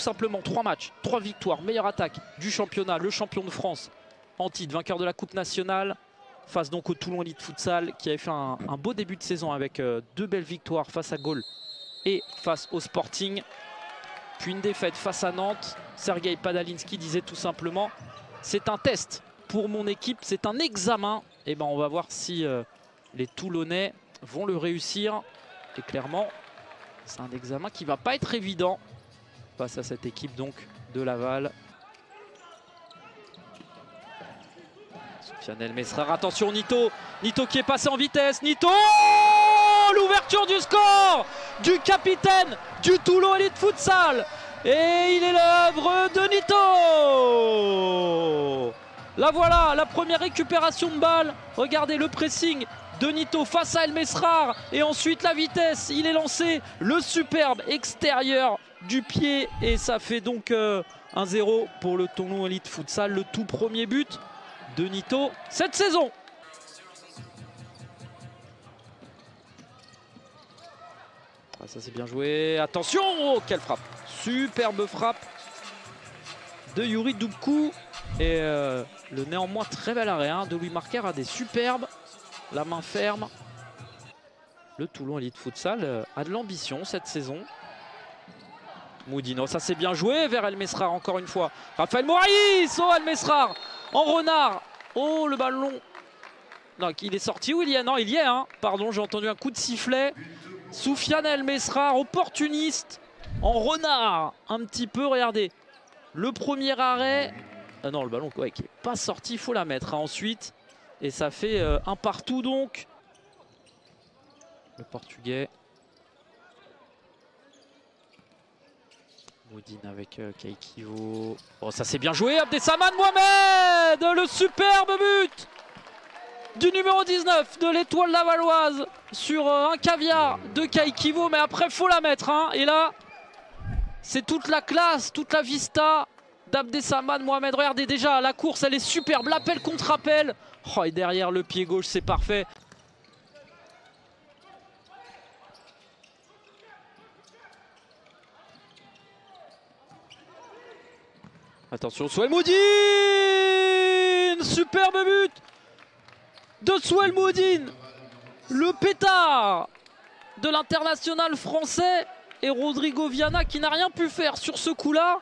simplement 3 matchs, 3 victoires, meilleure attaque du championnat, le champion de France en titre, vainqueur de la Coupe nationale, face donc au Toulon Elite Futsal qui avait fait un beau début de saison avec 2 belles victoires face à Gaulle et face au Sporting. Puis une défaite face à Nantes. Sergueï Padalinski disait tout simplement: c'est un test pour mon équipe, c'est un examen. Et ben on va voir si les Toulonnais vont le réussir. Et clairement, c'est un examen qui va pas être évident face à cette équipe donc de Laval. Soufiane El Mesrar, attention Nito. Nito qui est passé en vitesse. Nito, l'ouverture du score du capitaine du Toulon Elite Futsal. Et il est l'œuvre de Nito. Là voilà, la première récupération de balle. Regardez le pressing de Nito face à El Mesrar. Et ensuite la vitesse, il est lancé. Le superbe extérieur du pied. Et ça fait donc 1-0 pour le Toulon Elite Futsal. Le tout premier but de Nito cette saison. Ah, ça c'est bien joué. Attention, oh, quelle frappe. Superbe frappe de Yuri Dubkou. Et le néanmoins très bel arrêt de Louis Marquer a des superbes. La main ferme. Le Toulon Elite Futsal a de l'ambition cette saison. Moudino, ça c'est bien joué vers El Mesrar encore une fois. Raphaël Moraïs, oh El Mesrar en renard. Oh le ballon. Non, il est sorti ou il y est? Non, il y est. Pardon, j'ai entendu un coup de sifflet. Soufiane El Mesrar, opportuniste, en renard, un petit peu, regardez. Le premier arrêt, ah non, le ballon ouais, qui n'est pas sorti, il faut la mettre ensuite. Et ça fait un partout donc. Le Portugais. Moudine avec Kaikivo. Oh, ça c'est bien joué, Abdesaman Mohamed, le superbe but du numéro 19 de l'Étoile lavalloise sur un caviar de Kaikivo, mais après faut la mettre et là c'est toute la classe, toute la vista d'Abdesaman Mohamed. Regardez déjà la course, elle est superbe, l'appel contre appel, oh, et derrière le pied gauche c'est parfait. Attention, Souel Moudine, superbe but de Souel Moudine, le pétard de l'international français, et Rodrigo Viana qui n'a rien pu faire sur ce coup-là.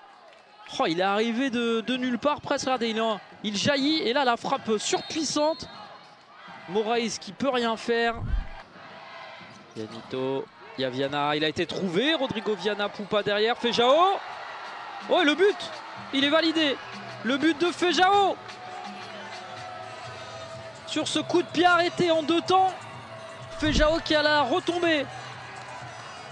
Oh, il est arrivé de nulle part presque, regardez, il jaillit et là la frappe surpuissante. Moraïs qui peut rien faire. Il y a Nito, il y a Viana, il a été trouvé, Rodrigo Viana, Poupa derrière, Fejao. Oh, et le but, il est validé, le but de Fejao. Sur ce coup de pied arrêté en 2 temps, Fejao qui a la retombée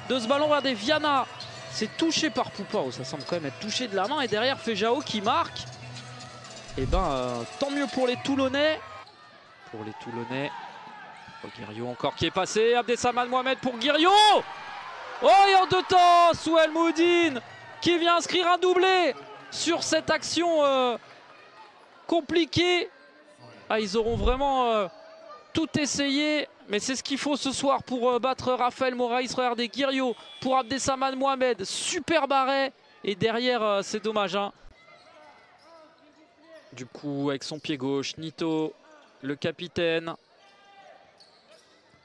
de ce ballon. Regardez, Viana, c'est touché par Poupa. Oh, ça semble quand même être touché de la main. Et derrière, Fejao qui marque. Et ben, tant mieux pour les Toulonnais. Pour les Toulonnais. Oh, Guiriot encore qui est passé. Abdesaman Mohamed pour Guiriot. Oh, et en 2 temps, Souel Moudine qui vient inscrire un doublé sur cette action compliquée. Ah, ils auront vraiment tout essayé, mais c'est ce qu'il faut ce soir pour battre Raphaël Moraïs. Regardez, Guiriot pour Abdesaman Mohamed, super arrêt. Et derrière, c'est dommage. Du coup, avec son pied gauche, Nito, le capitaine.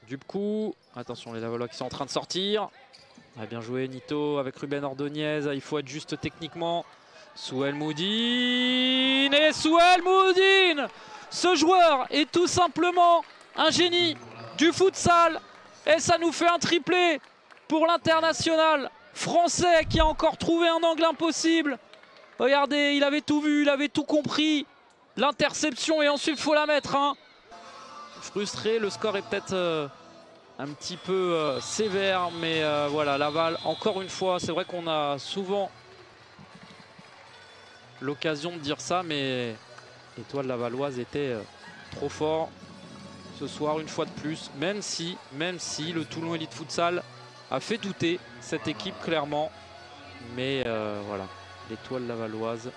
Du coup, attention, les Lavallois qui sont en train de sortir. Ah, bien joué, Nito avec Ruben Ordonez. Il faut être juste techniquement. Souel Moudine, et Souel Moudine, ce joueur est tout simplement un génie du futsal. Et ça nous fait un triplé pour l'international français qui a encore trouvé un angle impossible. Regardez, il avait tout vu, il avait tout compris. L'interception et ensuite il faut la mettre. Frustré, le score est peut-être un petit peu sévère. Mais voilà, Laval, encore une fois, c'est vrai qu'on a souvent l'occasion de dire ça, mais l'Étoile lavalloise était trop fort ce soir une fois de plus, même si le Toulon Elite Futsal a fait douter cette équipe clairement, mais voilà, l'Étoile lavalloise